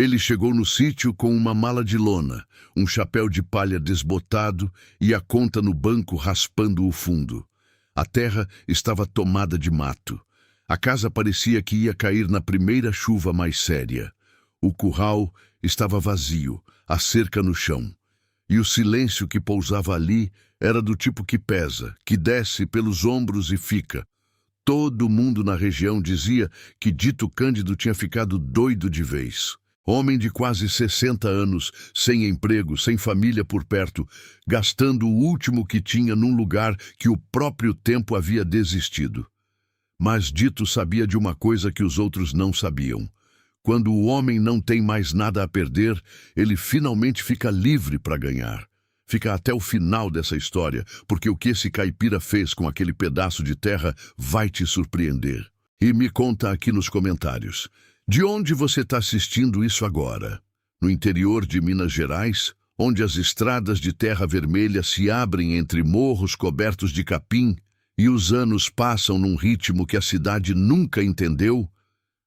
Ele chegou no sítio com uma mala de lona, um chapéu de palha desbotado e a conta no banco raspando o fundo. A terra estava tomada de mato. A casa parecia que ia cair na primeira chuva mais séria. O curral estava vazio, a cerca no chão. E o silêncio que pousava ali era do tipo que pesa, que desce pelos ombros e fica. Todo mundo na região dizia que Dito Cândido tinha ficado doido de vez. Homem de quase 60 anos, sem emprego, sem família por perto, gastando o último que tinha num lugar que o próprio tempo havia desistido. Mas Dito sabia de uma coisa que os outros não sabiam. Quando o homem não tem mais nada a perder, ele finalmente fica livre para ganhar. Fica até o final dessa história, porque o que esse caipira fez com aquele pedaço de terra vai te surpreender. E me conta aqui nos comentários. De onde você está assistindo isso agora? No interior de Minas Gerais, onde as estradas de terra vermelha se abrem entre morros cobertos de capim e os anos passam num ritmo que a cidade nunca entendeu?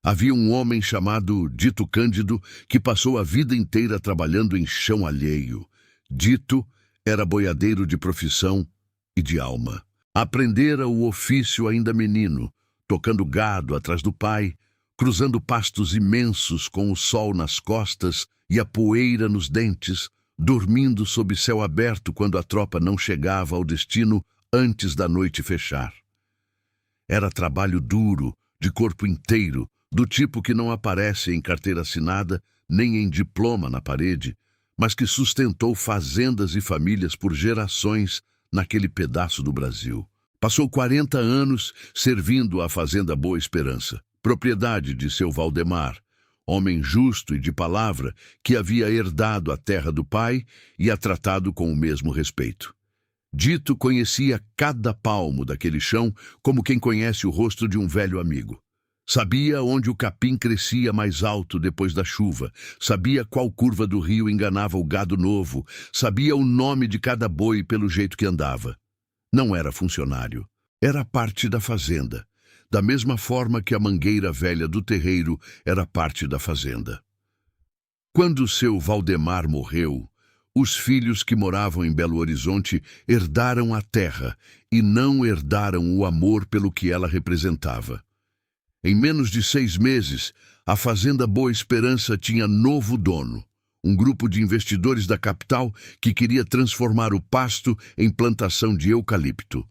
Havia um homem chamado Dito Cândido que passou a vida inteira trabalhando em chão alheio. Dito era boiadeiro de profissão e de alma. Aprendera o ofício ainda menino, tocando gado atrás do pai, cruzando pastos imensos com o sol nas costas e a poeira nos dentes, dormindo sob céu aberto quando a tropa não chegava ao destino antes da noite fechar. Era trabalho duro, de corpo inteiro, do tipo que não aparece em carteira assinada nem em diploma na parede, mas que sustentou fazendas e famílias por gerações naquele pedaço do Brasil. Passou 40 anos servindo à Fazenda Boa Esperança, propriedade de seu Valdemar, homem justo e de palavra que havia herdado a terra do pai e a tratado com o mesmo respeito. Dito conhecia cada palmo daquele chão como quem conhece o rosto de um velho amigo. Sabia onde o capim crescia mais alto depois da chuva, sabia qual curva do rio enganava o gado novo, sabia o nome de cada boi pelo jeito que andava. Não era funcionário, era parte da fazenda, da mesma forma que a mangueira velha do terreiro era parte da fazenda. Quando seu Valdemar morreu, os filhos que moravam em Belo Horizonte herdaram a terra e não herdaram o amor pelo que ela representava. Em menos de 6 meses, a Fazenda Boa Esperança tinha novo dono, um grupo de investidores da capital que queria transformar o pasto em plantação de eucalipto.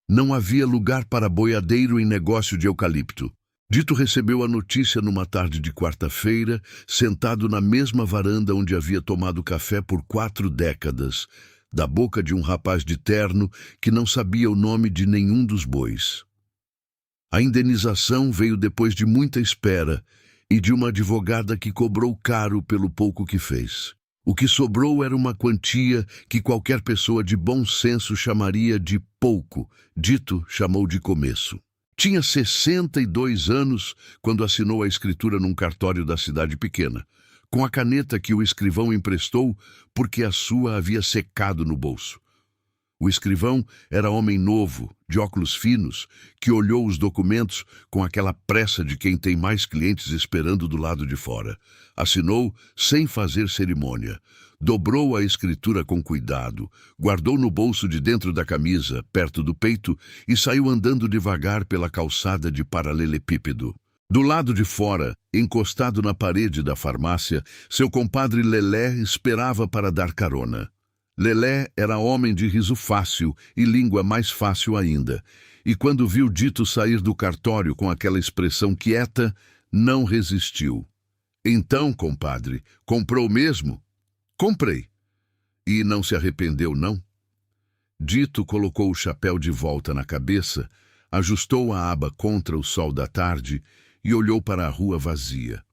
Não havia lugar para boiadeiro em negócio de eucalipto. Dito recebeu a notícia numa tarde de quarta-feira, sentado na mesma varanda onde havia tomado café por 4 décadas, da boca de um rapaz de terno que não sabia o nome de nenhum dos bois. A indenização veio depois de muita espera e de uma advogada que cobrou caro pelo pouco que fez. O que sobrou era uma quantia que qualquer pessoa de bom senso chamaria de pouco. Dito chamou de começo. Tinha 62 anos quando assinou a escritura num cartório da cidade pequena, com a caneta que o escrivão emprestou porque a sua havia secado no bolso. O escrivão era homem novo, de óculos finos, que olhou os documentos com aquela pressa de quem tem mais clientes esperando do lado de fora. Assinou sem fazer cerimônia. Dobrou a escritura com cuidado, guardou no bolso de dentro da camisa, perto do peito, e saiu andando devagar pela calçada de paralelepípedo. Do lado de fora, encostado na parede da farmácia, seu compadre Lelé esperava para dar carona. Lelé era homem de riso fácil e língua mais fácil ainda, e quando viu Dito sair do cartório com aquela expressão quieta, não resistiu. Então, compadre, comprou mesmo? Comprei. E não se arrependeu, não? Dito colocou o chapéu de volta na cabeça, ajustou a aba contra o sol da tarde e olhou para a rua vazia.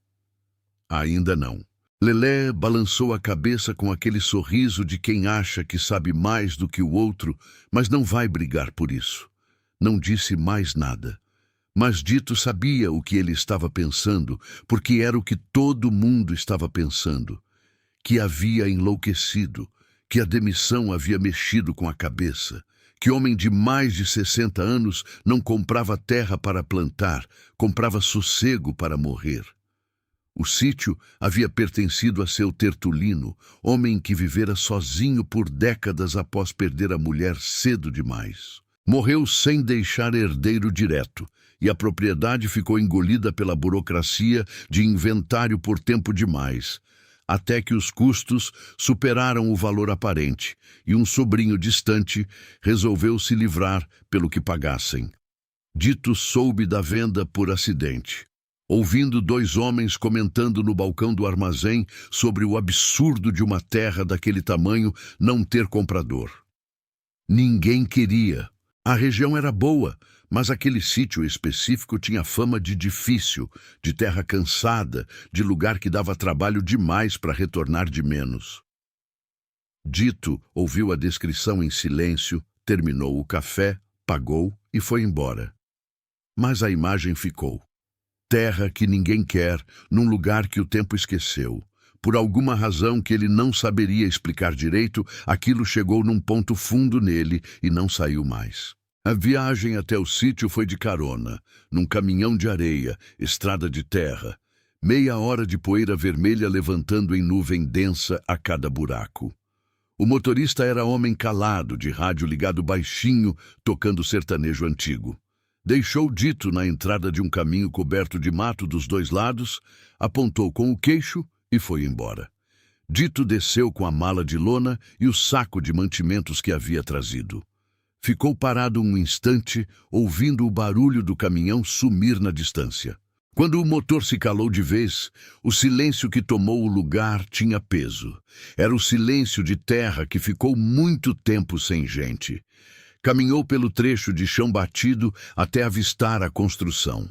Ainda não. Lelé balançou a cabeça com aquele sorriso de quem acha que sabe mais do que o outro, mas não vai brigar por isso. Não disse mais nada. Mas Dito sabia o que ele estava pensando, porque era o que todo mundo estava pensando. Que havia enlouquecido, que a demissão havia mexido com a cabeça, que homem de mais de 60 anos não comprava terra para plantar, comprava sossego para morrer. O sítio havia pertencido a seu Tertulino, homem que vivera sozinho por décadas após perder a mulher cedo demais. Morreu sem deixar herdeiro direto, e a propriedade ficou engolida pela burocracia de inventário por tempo demais, até que os custos superaram o valor aparente, e um sobrinho distante resolveu se livrar pelo que pagassem. Dito soube da venda por acidente, ouvindo dois homens comentando no balcão do armazém sobre o absurdo de uma terra daquele tamanho não ter comprador. Ninguém queria. A região era boa, mas aquele sítio específico tinha fama de difícil, de terra cansada, de lugar que dava trabalho demais para retornar de menos. Dito ouviu a descrição em silêncio, terminou o café, pagou e foi embora. Mas a imagem ficou. Terra que ninguém quer, num lugar que o tempo esqueceu. Por alguma razão que ele não saberia explicar direito, aquilo chegou num ponto fundo nele e não saiu mais. A viagem até o sítio foi de carona, num caminhão de areia, estrada de terra. Meia hora de poeira vermelha levantando em nuvem densa a cada buraco. O motorista era homem calado, de rádio ligado baixinho, tocando sertanejo antigo. Deixou Dito na entrada de um caminho coberto de mato dos dois lados, apontou com o queixo e foi embora. Dito desceu com a mala de lona e o saco de mantimentos que havia trazido. Ficou parado um instante, ouvindo o barulho do caminhão sumir na distância. Quando o motor se calou de vez, o silêncio que tomou o lugar tinha peso. Era o silêncio de terra que ficou muito tempo sem gente. Caminhou pelo trecho de chão batido até avistar a construção.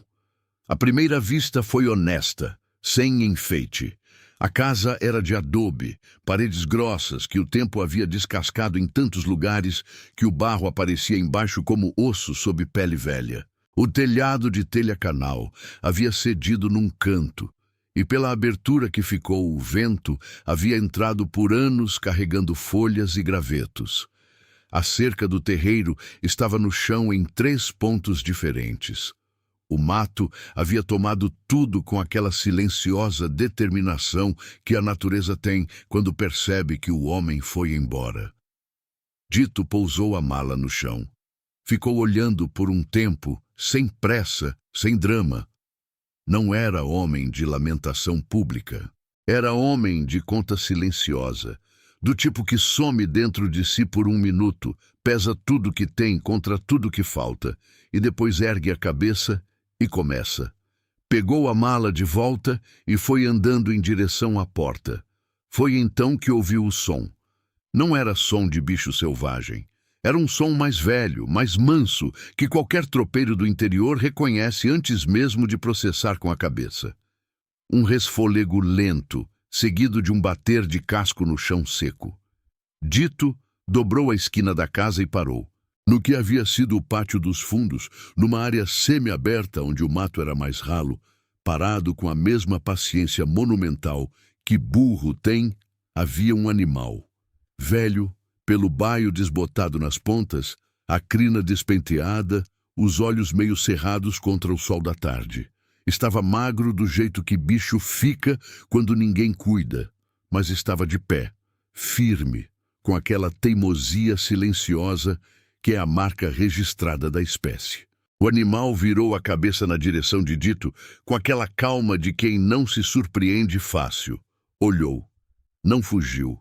A primeira vista foi honesta, sem enfeite. A casa era de adobe, paredes grossas que o tempo havia descascado em tantos lugares que o barro aparecia embaixo como osso sob pele velha. O telhado de telha-canal havia cedido num canto, e pela abertura que ficou o vento havia entrado por anos carregando folhas e gravetos. A cerca do terreiro estava no chão em 3 pontos diferentes. O mato havia tomado tudo com aquela silenciosa determinação que a natureza tem quando percebe que o homem foi embora. Dito pousou a mala no chão. Ficou olhando por um tempo, sem pressa, sem drama. Não era homem de lamentação pública. Era homem de conta silenciosa. Do tipo que some dentro de si por 1 minuto, pesa tudo que tem contra tudo que falta, e depois ergue a cabeça e começa. Pegou a mala de volta e foi andando em direção à porta. Foi então que ouviu o som. Não era som de bicho selvagem. Era um som mais velho, mais manso, que qualquer tropeiro do interior reconhece antes mesmo de processar com a cabeça. Um resfolego lento, seguido de um bater de casco no chão seco. Dito dobrou a esquina da casa e parou. No que havia sido o pátio dos fundos, numa área semi-aberta onde o mato era mais ralo, parado com a mesma paciência monumental que burro tem, havia um animal. Velho, pelo baio desbotado nas pontas, a crina despenteada, os olhos meio cerrados contra o sol da tarde. Estava magro do jeito que bicho fica quando ninguém cuida, mas estava de pé, firme, com aquela teimosia silenciosa que é a marca registrada da espécie. O animal virou a cabeça na direção de Dito com aquela calma de quem não se surpreende fácil. Olhou. Não fugiu.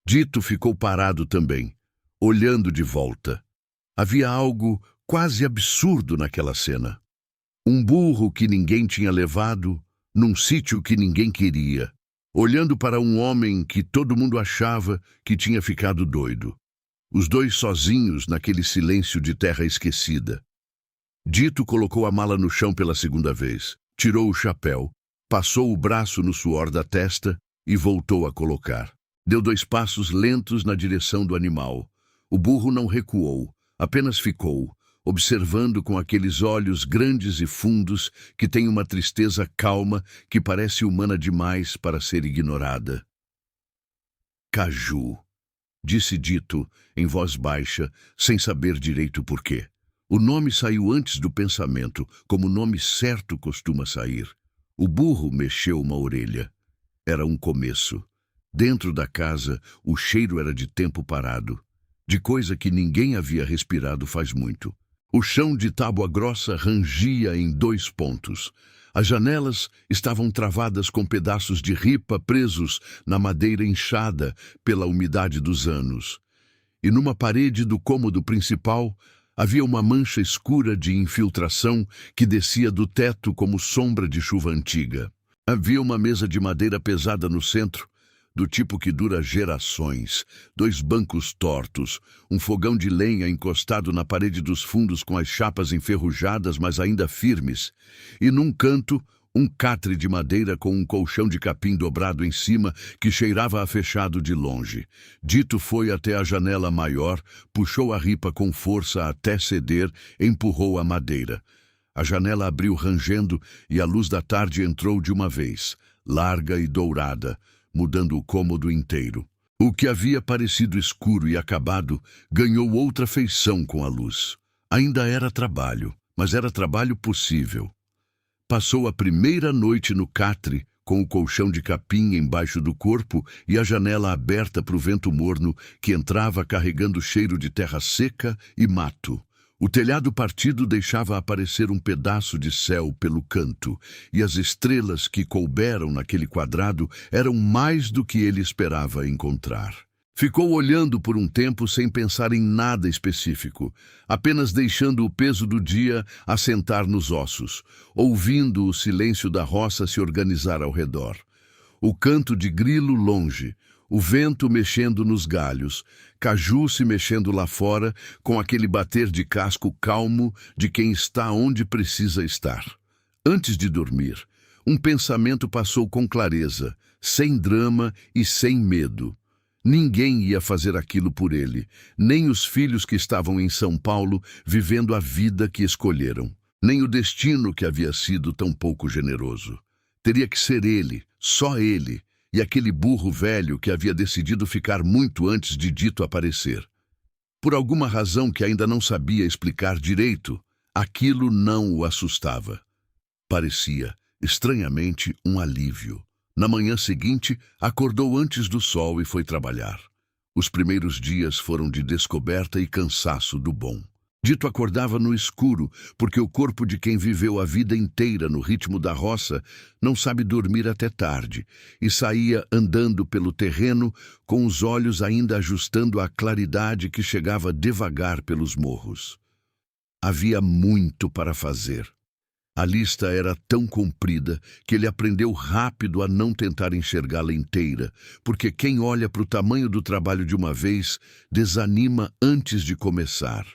Dito ficou parado também, olhando de volta. Havia algo quase absurdo naquela cena. Um burro que ninguém tinha levado, num sítio que ninguém queria, olhando para um homem que todo mundo achava que tinha ficado doido. Os dois sozinhos naquele silêncio de terra esquecida. Dito colocou a mala no chão pela segunda vez, tirou o chapéu, passou o braço no suor da testa e voltou a colocar. Deu 2 passos lentos na direção do animal. O burro não recuou, apenas ficou, observando com aqueles olhos grandes e fundos que têm uma tristeza calma que parece humana demais para ser ignorada. Caju, disse Dito em voz baixa, sem saber direito por quê. O nome saiu antes do pensamento, como o nome certo costuma sair. O burro mexeu uma orelha. Era um começo. Dentro da casa, o cheiro era de tempo parado, de coisa que ninguém havia respirado faz muito. O chão de tábua grossa rangia em 2 pontos. As janelas estavam travadas com pedaços de ripa presos na madeira inchada pela umidade dos anos. E numa parede do cômodo principal havia uma mancha escura de infiltração que descia do teto como sombra de chuva antiga. Havia uma mesa de madeira pesada no centro, do tipo que dura gerações, 2 bancos tortos, um fogão de lenha encostado na parede dos fundos com as chapas enferrujadas, mas ainda firmes, e num canto, um catre de madeira com um colchão de capim dobrado em cima que cheirava a fechado de longe. Dito foi até a janela maior, puxou a ripa com força até ceder, empurrou a madeira. A janela abriu rangendo e a luz da tarde entrou de uma vez, larga e dourada, mudando o cômodo inteiro. O que havia parecido escuro e acabado ganhou outra feição com a luz. Ainda era trabalho, mas era trabalho possível. Passou a primeira noite no catre, com o colchão de capim embaixo do corpo e a janela aberta para o vento morno que entrava carregando cheiro de terra seca e mato. O telhado partido deixava aparecer um pedaço de céu pelo canto, e as estrelas que couberam naquele quadrado eram mais do que ele esperava encontrar. Ficou olhando por um tempo sem pensar em nada específico, apenas deixando o peso do dia assentar nos ossos, ouvindo o silêncio da roça se organizar ao redor. O canto de grilo longe, o vento mexendo nos galhos, Caju se mexendo lá fora com aquele bater de casco calmo de quem está onde precisa estar. Antes de dormir, um pensamento passou com clareza, sem drama e sem medo. Ninguém ia fazer aquilo por ele, nem os filhos que estavam em São Paulo vivendo a vida que escolheram, nem o destino que havia sido tão pouco generoso. Teria que ser ele, só ele, e aquele burro velho que havia decidido ficar muito antes de Dito aparecer. Por alguma razão que ainda não sabia explicar direito, aquilo não o assustava. Parecia, estranhamente, um alívio. Na manhã seguinte, acordou antes do sol e foi trabalhar. Os primeiros dias foram de descoberta e cansaço do bom. Dito acordava no escuro, porque o corpo de quem viveu a vida inteira no ritmo da roça não sabe dormir até tarde, e saía andando pelo terreno com os olhos ainda ajustando à claridade que chegava devagar pelos morros. Havia muito para fazer. A lista era tão comprida que ele aprendeu rápido a não tentar enxergá-la inteira, porque quem olha para o tamanho do trabalho de uma vez desanima antes de começar.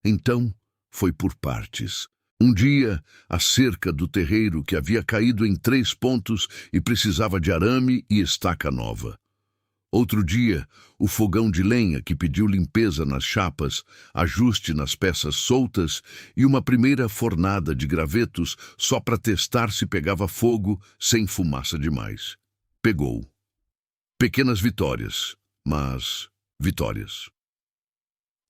Então, foi por partes. Um dia, a cerca do terreiro, que havia caído em 3 pontos e precisava de arame e estaca nova. Outro dia, o fogão de lenha, que pediu limpeza nas chapas, ajuste nas peças soltas e uma primeira fornada de gravetos só para testar se pegava fogo sem fumaça demais. Pegou. Pequenas vitórias, mas vitórias.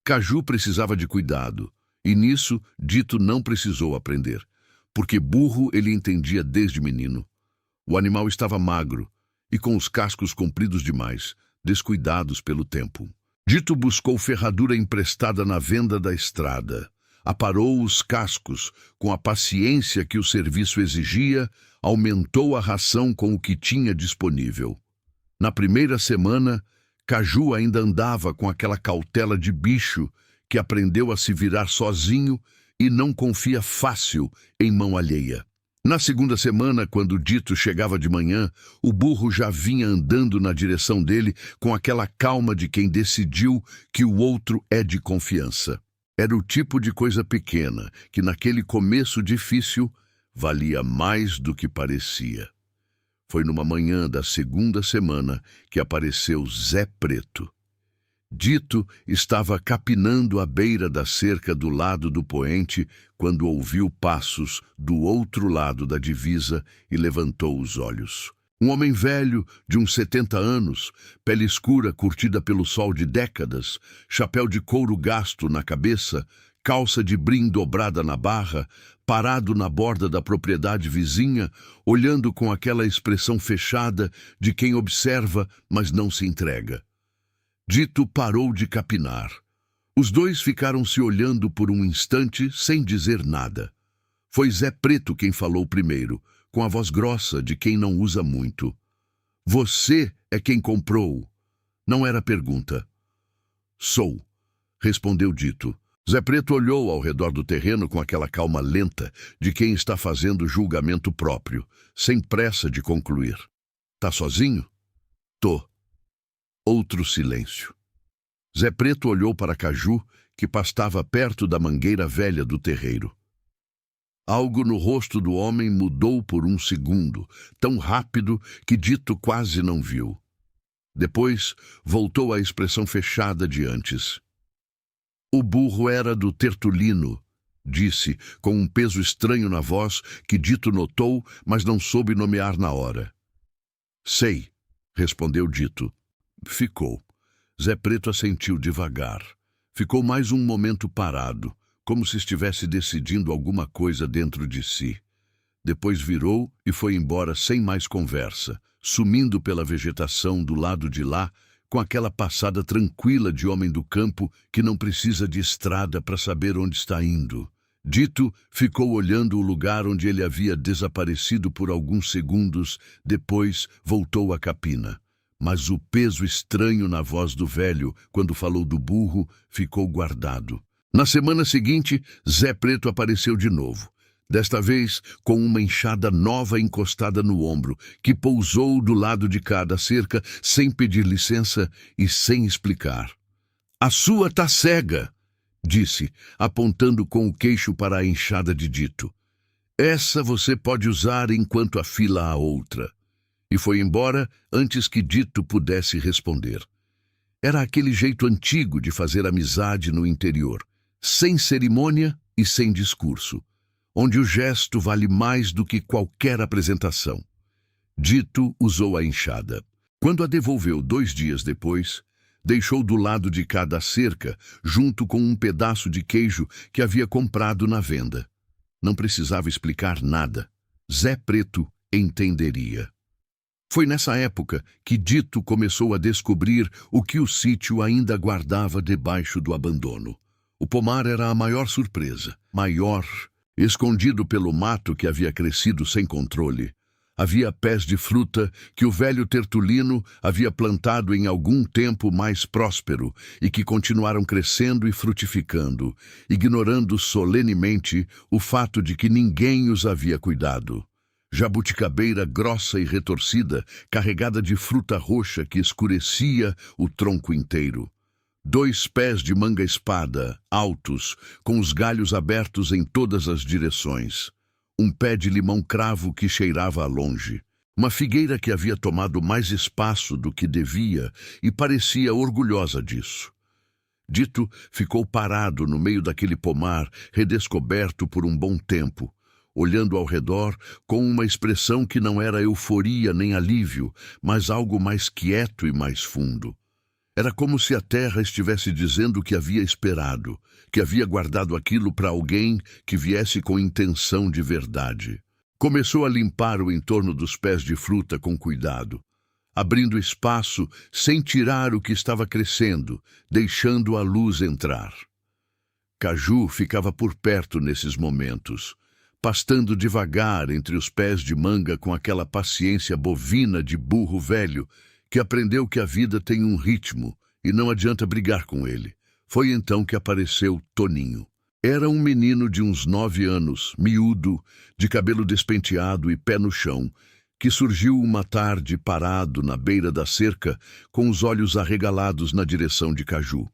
Caju precisava de cuidado, e nisso Dito não precisou aprender, porque burro ele entendia desde menino. O animal estava magro e com os cascos compridos demais, descuidados pelo tempo. Dito buscou ferradura emprestada na venda da estrada, aparou os cascos com a paciência que o serviço exigia, aumentou a ração com o que tinha disponível. Na primeira semana, Caju ainda andava com aquela cautela de bicho que aprendeu a se virar sozinho e não confia fácil em mão alheia. Na segunda semana, quando Dito chegava de manhã, o burro já vinha andando na direção dele com aquela calma de quem decidiu que o outro é de confiança. Era o tipo de coisa pequena que, naquele começo difícil, valia mais do que parecia. Foi numa manhã da segunda semana que apareceu Zé Preto. Dito estava capinando à beira da cerca do lado do poente quando ouviu passos do outro lado da divisa e levantou os olhos. Um homem velho, de uns 70 anos, pele escura curtida pelo sol de décadas, chapéu de couro gasto na cabeça, calça de brim dobrada na barra, parado na borda da propriedade vizinha, olhando com aquela expressão fechada de quem observa, mas não se entrega. Dito parou de capinar. Os dois ficaram se olhando por um instante sem dizer nada. Foi Zé Preto quem falou primeiro, com a voz grossa de quem não usa muito. Você é quem comprou. Não era pergunta. Sou, respondeu Dito. Zé Preto olhou ao redor do terreno com aquela calma lenta de quem está fazendo julgamento próprio, sem pressa de concluir. Tá sozinho? Tô. Outro silêncio. Zé Preto olhou para Caju, que pastava perto da mangueira velha do terreiro. Algo no rosto do homem mudou por um segundo, tão rápido que Dito quase não viu. Depois, voltou à expressão fechada de antes. O burro era do Tertulino, disse, com um peso estranho na voz que Dito notou, mas não soube nomear na hora. Sei, respondeu Dito. Ficou. Zé Preto assentiu devagar. Ficou mais um momento parado, como se estivesse decidindo alguma coisa dentro de si. Depois virou e foi embora sem mais conversa, sumindo pela vegetação do lado de lá, com aquela passada tranquila de homem do campo que não precisa de estrada para saber onde está indo. Dito ficou olhando o lugar onde ele havia desaparecido por alguns segundos, depois voltou à capina. Mas o peso estranho na voz do velho, quando falou do burro, ficou guardado. Na semana seguinte, Zé Preto apareceu de novo. Desta vez, com uma enxada nova encostada no ombro, que pousou do lado de cada cerca, sem pedir licença e sem explicar. A sua tá cega, disse, apontando com o queixo para a enxada de Dito. Essa você pode usar enquanto afila a outra. E foi embora antes que Dito pudesse responder. Era aquele jeito antigo de fazer amizade no interior, sem cerimônia e sem discurso, onde o gesto vale mais do que qualquer apresentação. Dito usou a enxada. Quando a devolveu 2 dias depois, deixou do lado de cada cerca, junto com um pedaço de queijo que havia comprado na venda. Não precisava explicar nada. Zé Preto entenderia. Foi nessa época que Dito começou a descobrir o que o sítio ainda guardava debaixo do abandono. O pomar era a maior surpresa. Maior, escondido pelo mato que havia crescido sem controle. Havia pés de fruta que o velho Tertulino havia plantado em algum tempo mais próspero e que continuaram crescendo e frutificando, ignorando solenemente o fato de que ninguém os havia cuidado. Jabuticabeira grossa e retorcida, carregada de fruta roxa que escurecia o tronco inteiro. 2 pés de manga-espada, altos, com os galhos abertos em todas as direções. Um pé de limão-cravo que cheirava a longe. Uma figueira que havia tomado mais espaço do que devia e parecia orgulhosa disso. Dito ficou parado no meio daquele pomar, redescoberto por um bom tempo, olhando ao redor com uma expressão que não era euforia nem alívio, mas algo mais quieto e mais fundo. Era como se a terra estivesse dizendo que havia esperado, que havia guardado aquilo para alguém que viesse com intenção de verdade. Começou a limpar o entorno dos pés de fruta com cuidado, abrindo espaço sem tirar o que estava crescendo, deixando a luz entrar. Caju ficava por perto nesses momentos, pastando devagar entre os pés de manga com aquela paciência bovina de burro velho, que aprendeu que a vida tem um ritmo e não adianta brigar com ele. Foi então que apareceu Toninho. Era um menino de uns 9 anos, miúdo, de cabelo despenteado e pé no chão, que surgiu uma tarde parado na beira da cerca, com os olhos arregalados na direção de Caju.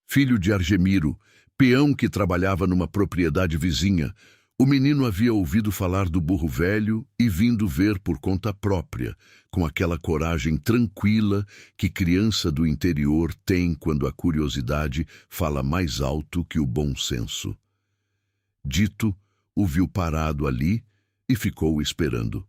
Filho de Argemiro, peão que trabalhava numa propriedade vizinha, o menino havia ouvido falar do burro velho e vindo ver por conta própria, com aquela coragem tranquila que criança do interior tem quando a curiosidade fala mais alto que o bom senso. Dito o viu parado ali e ficou esperando.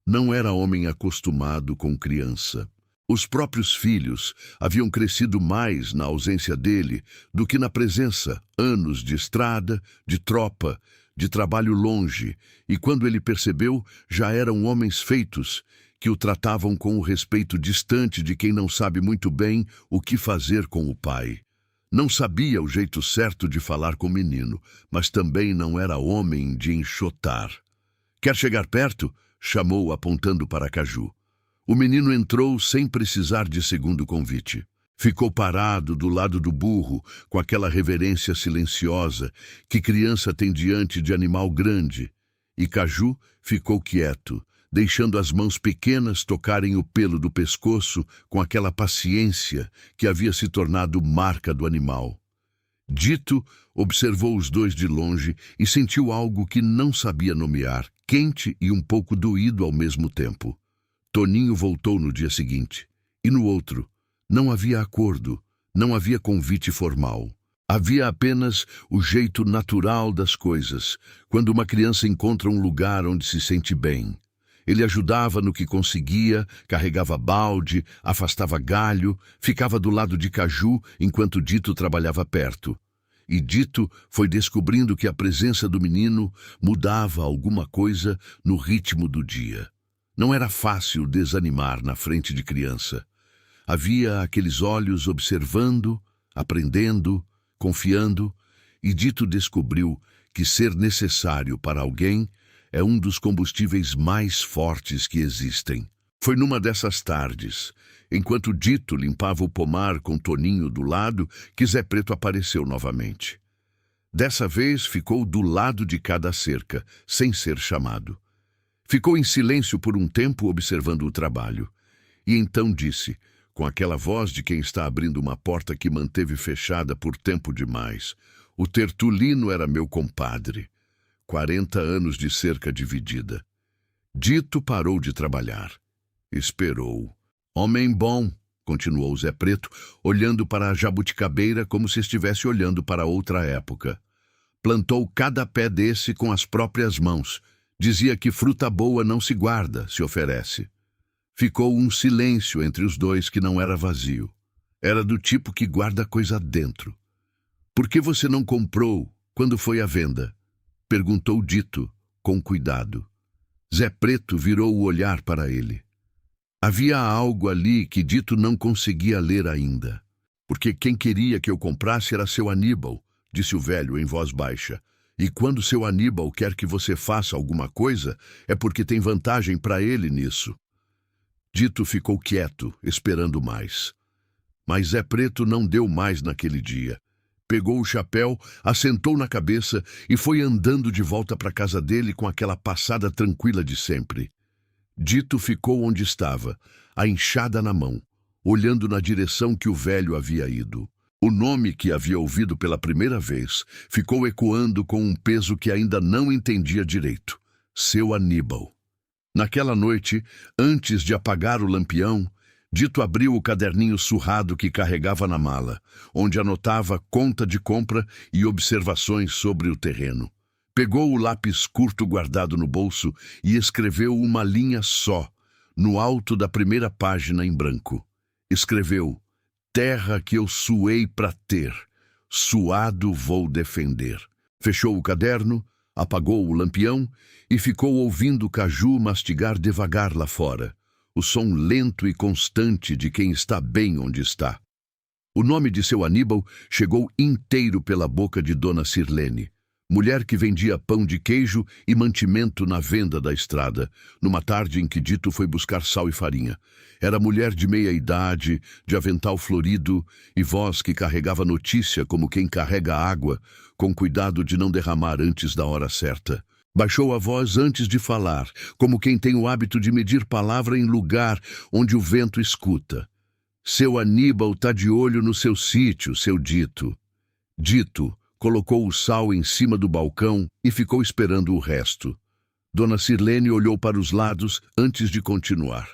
Não era homem acostumado com criança. Os próprios filhos haviam crescido mais na ausência dele do que na presença, anos de estrada, de tropa, de trabalho longe, e quando ele percebeu, já eram homens feitos, que o tratavam com o respeito distante de quem não sabe muito bem o que fazer com o pai. Não sabia o jeito certo de falar com o menino, mas também não era homem de enxotar. "Quer chegar perto?" chamou, apontando para Caju. O menino entrou sem precisar de segundo convite. Ficou parado do lado do burro, com aquela reverência silenciosa que criança tem diante de animal grande. E Caju ficou quieto, deixando as mãos pequenas tocarem o pelo do pescoço com aquela paciência que havia se tornado marca do animal. Dito observou os dois de longe e sentiu algo que não sabia nomear, quente e um pouco doído ao mesmo tempo. Toninho voltou no dia seguinte, e no outro. Não havia acordo, não havia convite formal. Havia apenas o jeito natural das coisas, quando uma criança encontra um lugar onde se sente bem. Ele ajudava no que conseguia, carregava balde, afastava galho, ficava do lado de Caju enquanto Dito trabalhava perto. E Dito foi descobrindo que a presença do menino mudava alguma coisa no ritmo do dia. Não era fácil desanimar na frente de criança. Havia aqueles olhos observando, aprendendo, confiando, e Dito descobriu que ser necessário para alguém é um dos combustíveis mais fortes que existem. Foi numa dessas tardes, enquanto Dito limpava o pomar com Toninho do lado, que Zé Preto apareceu novamente. Dessa vez ficou do lado de cada cerca, sem ser chamado. Ficou em silêncio por um tempo observando o trabalho. E então disse, com aquela voz de quem está abrindo uma porta que manteve fechada por tempo demais: "O Tertulino era meu compadre. 40 anos de cerca dividida." Dito parou de trabalhar. Esperou. "Homem bom", continuou Zé Preto, olhando para a jabuticabeira como se estivesse olhando para outra época. "Plantou cada pé desse com as próprias mãos. Dizia que fruta boa não se guarda, se oferece." Ficou um silêncio entre os dois que não era vazio. Era do tipo que guarda coisa dentro. "Por que você não comprou quando foi à venda?" perguntou Dito, com cuidado. Zé Preto virou o olhar para ele. Havia algo ali que Dito não conseguia ler ainda. "Porque quem queria que eu comprasse era seu Aníbal", disse o velho em voz baixa. "E quando seu Aníbal quer que você faça alguma coisa, é porque tem vantagem para ele nisso." Dito ficou quieto, esperando mais. Mas Zé Preto não deu mais naquele dia. Pegou o chapéu, assentou na cabeça e foi andando de volta para casa dele com aquela passada tranquila de sempre. Dito ficou onde estava, a enxada na mão, olhando na direção que o velho havia ido. O nome que havia ouvido pela primeira vez ficou ecoando com um peso que ainda não entendia direito. Seu Aníbal. Naquela noite, antes de apagar o lampião, Dito abriu o caderninho surrado que carregava na mala, onde anotava conta de compra e observações sobre o terreno. Pegou o lápis curto guardado no bolso e escreveu uma linha só, no alto da primeira página em branco. Escreveu: "Terra que eu suei para ter, suado vou defender." Fechou o caderno, apagou o lampião e ficou ouvindo Caju mastigar devagar lá fora, o som lento e constante de quem está bem onde está. O nome de seu Aníbal chegou inteiro pela boca de Dona Sirlene, mulher que vendia pão de queijo e mantimento na venda da estrada, numa tarde em que Dito foi buscar sal e farinha. Era mulher de meia-idade, de avental florido e voz que carregava notícia como quem carrega água, com cuidado de não derramar antes da hora certa. Baixou a voz antes de falar, como quem tem o hábito de medir palavra em lugar onde o vento escuta. "Seu Aníbal tá de olho no seu sítio, seu Dito." Dito colocou o sal em cima do balcão e ficou esperando o resto. Dona Sirlene olhou para os lados antes de continuar.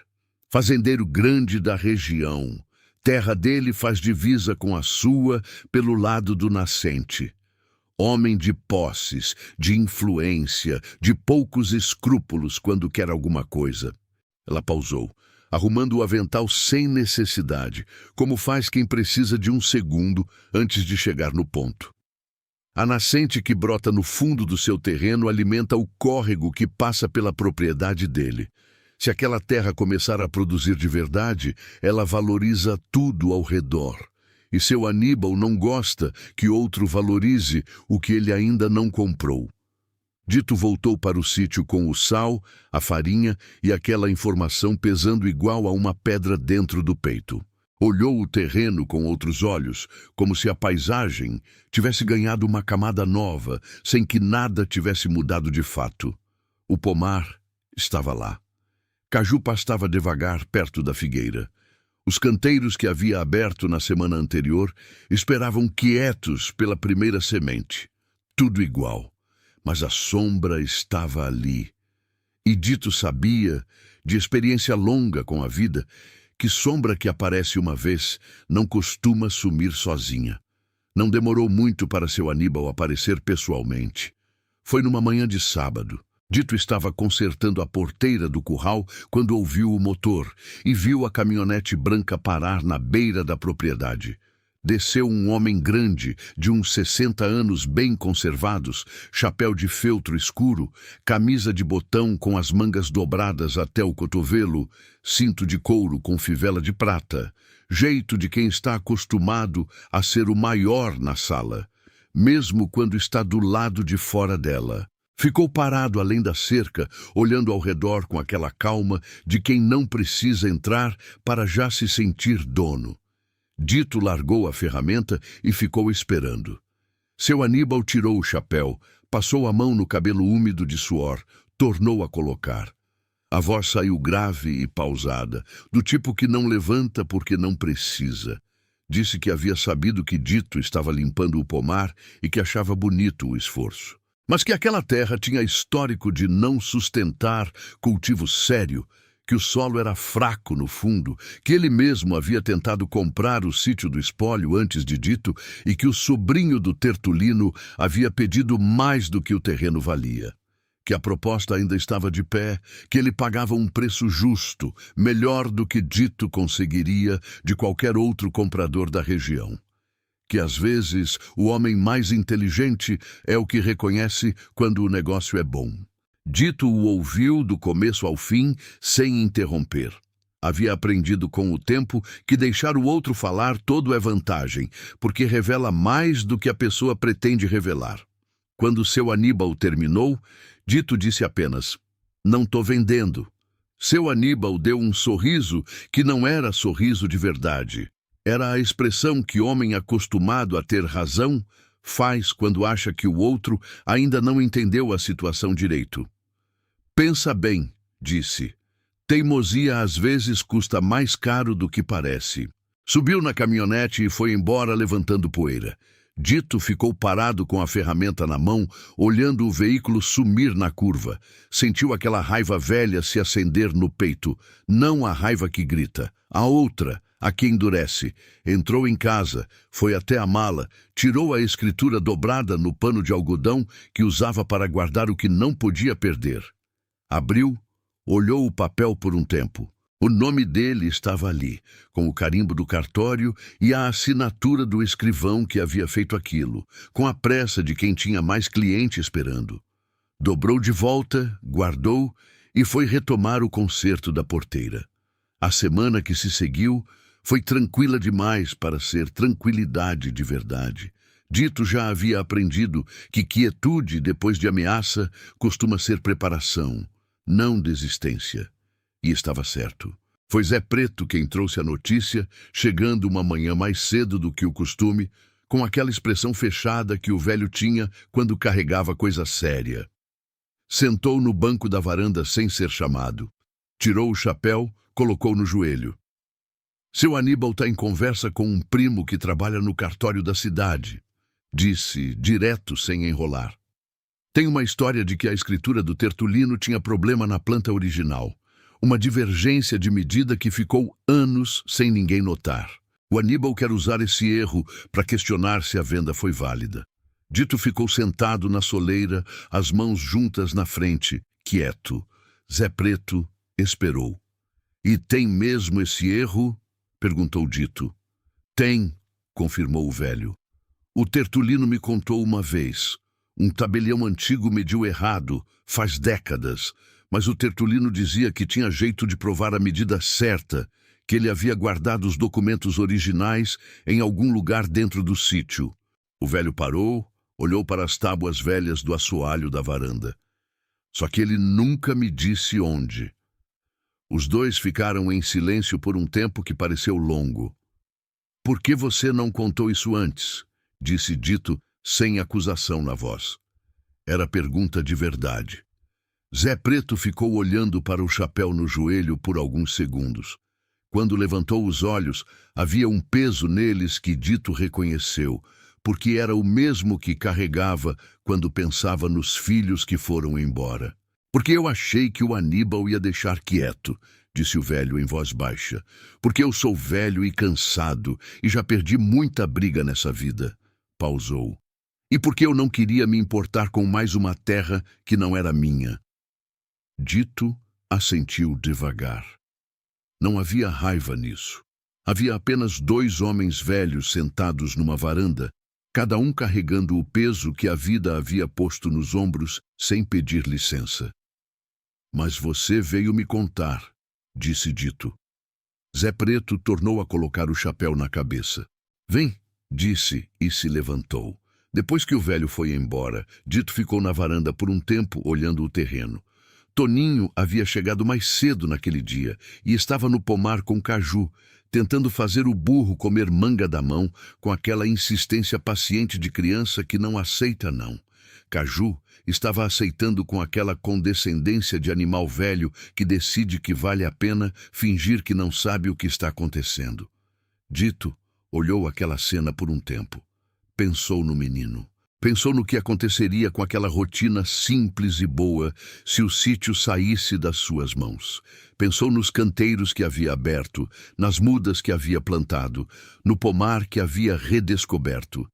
"Fazendeiro grande da região. Terra dele faz divisa com a sua pelo lado do nascente. Homem de posses, de influência, de poucos escrúpulos quando quer alguma coisa." Ela pausou. arrumando o avental sem necessidade, como faz quem precisa de um segundo antes de chegar no ponto. A nascente que brota no fundo do seu terreno alimenta o córrego que passa pela propriedade dele. Se aquela terra começar a produzir de verdade, ela valoriza tudo ao redor. E seu Aníbal não gosta que outro valorize o que ele ainda não comprou. Dito voltou para o sítio com o sal, a farinha e aquela informação pesando igual a uma pedra dentro do peito. Olhou o terreno com outros olhos, como se a paisagem tivesse ganhado uma camada nova, sem que nada tivesse mudado de fato. O pomar estava lá. Caju pastava devagar perto da figueira. Os canteiros que havia aberto na semana anterior esperavam quietos pela primeira semente. Tudo igual, mas a sombra estava ali. E Dito sabia, de experiência longa com a vida, que sombra que aparece uma vez não costuma sumir sozinha. Não demorou muito para seu Aníbal aparecer pessoalmente. Foi numa manhã de sábado. Dito estava consertando a porteira do curral quando ouviu o motor e viu a caminhonete branca parar na beira da propriedade. Desceu um homem grande, de uns 60 anos bem conservados, chapéu de feltro escuro, camisa de botão com as mangas dobradas até o cotovelo, cinto de couro com fivela de prata, jeito de quem está acostumado a ser o maior na sala, mesmo quando está do lado de fora dela. Ficou parado além da cerca, olhando ao redor com aquela calma de quem não precisa entrar para já se sentir dono. Dito largou a ferramenta e ficou esperando. Seu Aníbal tirou o chapéu, passou a mão no cabelo úmido de suor, tornou a colocar. A voz saiu grave e pausada, do tipo que não levanta porque não precisa. Disse que havia sabido que Dito estava limpando o pomar e que achava bonito o esforço. Mas que aquela terra tinha histórico de não sustentar cultivo sério, que o solo era fraco no fundo, que ele mesmo havia tentado comprar o sítio do espólio antes de Dito e que o sobrinho do Tertulino havia pedido mais do que o terreno valia. Que a proposta ainda estava de pé, que ele pagava um preço justo, melhor do que Dito conseguiria de qualquer outro comprador da região. Que às vezes o homem mais inteligente é o que reconhece quando o negócio é bom. Dito o ouviu do começo ao fim, sem interromper. Havia aprendido com o tempo que deixar o outro falar todo é vantagem, porque revela mais do que a pessoa pretende revelar. Quando seu Aníbal terminou, Dito disse apenas: "Não tô vendendo." Seu Aníbal deu um sorriso que não era sorriso de verdade. Era a expressão que homem acostumado a ter razão faz quando acha que o outro ainda não entendeu a situação direito. "Pensa bem", disse. "Teimosia às vezes custa mais caro do que parece." Subiu na caminhonete e foi embora levantando poeira. Dito ficou parado com a ferramenta na mão, olhando o veículo sumir na curva. Sentiu aquela raiva velha se acender no peito. Não a raiva que grita, a outra, a que endurece. Entrou em casa, foi até a mala, tirou a escritura dobrada no pano de algodão que usava para guardar o que não podia perder. Abriu, olhou o papel por um tempo. O nome dele estava ali, com o carimbo do cartório e a assinatura do escrivão que havia feito aquilo, com a pressa de quem tinha mais cliente esperando. Dobrou de volta, guardou e foi retomar o conserto da porteira. A semana que se seguiu foi tranquila demais para ser tranquilidade de verdade. Dito já havia aprendido que quietude depois de ameaça costuma ser preparação, não desistência. E estava certo. Foi Zé Preto quem trouxe a notícia, chegando uma manhã mais cedo do que o costume, com aquela expressão fechada que o velho tinha quando carregava coisa séria. Sentou no banco da varanda sem ser chamado. Tirou o chapéu, colocou no joelho. "Seu Aníbal está em conversa com um primo que trabalha no cartório da cidade", disse, direto, sem enrolar. "Tem uma história de que a escritura do Tertulino tinha problema na planta original. Uma divergência de medida que ficou anos sem ninguém notar. O Aníbal quer usar esse erro para questionar se a venda foi válida." Dito ficou sentado na soleira, as mãos juntas na frente, quieto. Zé Preto esperou. E tem mesmo esse erro? Perguntou Dito. Tem, confirmou o velho. O Tertulino me contou uma vez. Um tabelião antigo mediu errado, faz décadas, mas o Tertulino dizia que tinha jeito de provar a medida certa, que ele havia guardado os documentos originais em algum lugar dentro do sítio. O velho parou, olhou para as tábuas velhas do assoalho da varanda. Só que ele nunca me disse onde. Os dois ficaram em silêncio por um tempo que pareceu longo. Por que você não contou isso antes? Disse Dito, sem acusação na voz. Era pergunta de verdade. Zé Preto ficou olhando para o chapéu no joelho por alguns segundos. Quando levantou os olhos, havia um peso neles que Dito reconheceu, porque era o mesmo que carregava quando pensava nos filhos que foram embora. Porque eu achei que o Aníbal ia deixar quieto, disse o velho em voz baixa. Porque eu sou velho e cansado e já perdi muita briga nessa vida. Pausou. E porque eu não queria me importar com mais uma terra que não era minha. Dito assentiu devagar. Não havia raiva nisso. Havia apenas dois homens velhos sentados numa varanda, cada um carregando o peso que a vida havia posto nos ombros sem pedir licença. Mas você veio me contar, disse Dito. Zé Preto tornou a colocar o chapéu na cabeça. Vem, disse e se levantou. Depois que o velho foi embora, Dito ficou na varanda por um tempo olhando o terreno. Toninho havia chegado mais cedo naquele dia e estava no pomar com Caju, tentando fazer o burro comer manga da mão com aquela insistência paciente de criança que não aceita não. Caju estava aceitando com aquela condescendência de animal velho que decide que vale a pena fingir que não sabe o que está acontecendo. Dito olhou aquela cena por um tempo. Pensou no menino. Pensou no que aconteceria com aquela rotina simples e boa se o sítio saísse das suas mãos. Pensou nos canteiros que havia aberto, nas mudas que havia plantado, no pomar que havia redescoberto.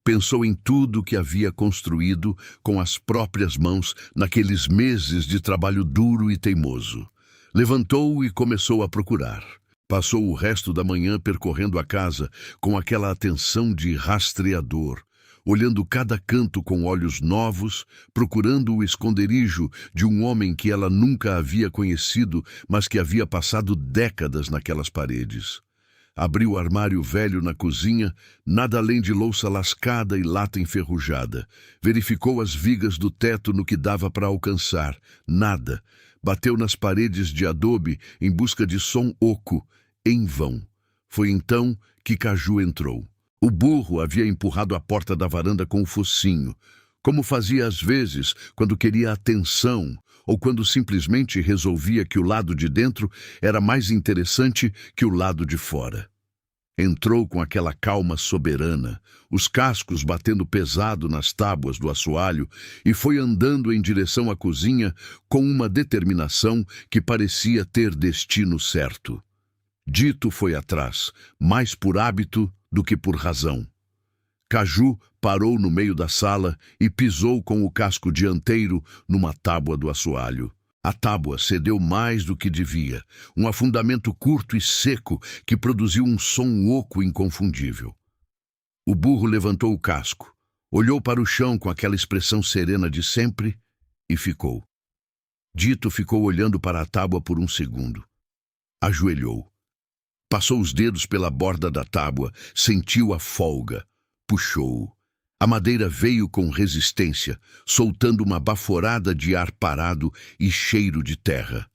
Pensou em tudo que havia construído com as próprias mãos naqueles meses de trabalho duro e teimoso. Levantou e começou a procurar. Passou o resto da manhã percorrendo a casa com aquela atenção de rastreador, olhando cada canto com olhos novos, procurando o esconderijo de um homem que ela nunca havia conhecido, mas que havia passado décadas naquelas paredes. Abriu o armário velho na cozinha, nada além de louça lascada e lata enferrujada. Verificou as vigas do teto no que dava para alcançar. Nada. Bateu nas paredes de adobe em busca de som oco. Em vão. Foi então que Caju entrou. O burro havia empurrado a porta da varanda com o focinho, como fazia às vezes quando queria atenção ou quando simplesmente resolvia que o lado de dentro era mais interessante que o lado de fora. Entrou com aquela calma soberana, os cascos batendo pesado nas tábuas do assoalho, e foi andando em direção à cozinha com uma determinação que parecia ter destino certo. Dito foi atrás, mais por hábito do que por razão. Caju parou no meio da sala e pisou com o casco dianteiro numa tábua do assoalho. A tábua cedeu mais do que devia, um afundamento curto e seco que produziu um som oco inconfundível. O burro levantou o casco, olhou para o chão com aquela expressão serena de sempre e ficou. Dito ficou olhando para a tábua por um segundo. Ajoelhou. Passou os dedos pela borda da tábua, sentiu a folga, puxou. A madeira veio com resistência, soltando uma baforada de ar parado e cheiro de terra.